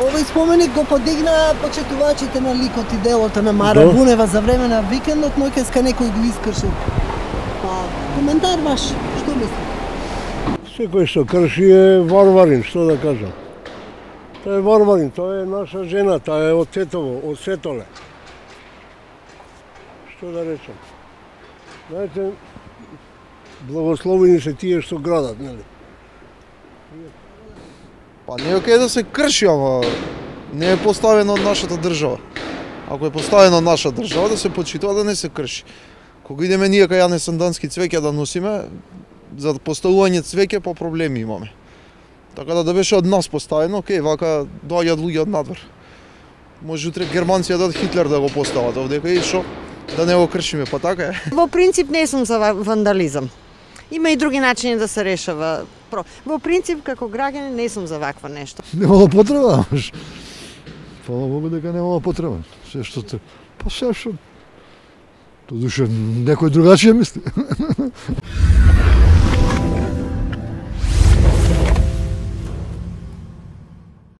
Овој споменик го подигнаа почитувачите на ликот и делото на Мара Бунева за време на викендот, но ќеска некој го искршил. Па, коментар ваш, што мислите? Секој што крши е варварин, што да кажам. Тоа е варварин, тоа е наша жена, таа е од Тетово, од Сетоле. Што да речем? Знаете, благословени се тие што градат, нели? Па не е окей да се крши, ама не е поставено од нашата држава. Ако е поставено од наша држава, да се почитува, да не се крши. Кога идеме ние кај Јане Сандански цвеќе да носиме, за поставување цвеќе по проблеми имаме. Така да беше од нас поставено, окей, вака доаѓаат луѓе од надвор. Може утре германци да Хитлер да го постават овдека и шо? Да не го кршиме, па така е. Во принцип не сум за вандализам. Има и други начини да се решава. Во принцип, како граѓанин, не сум за вакво нешто. Немало потреба, ама. Фала Богу дека немало потреба. Се што те... Па се што... Тоа душе некој другачија мисли.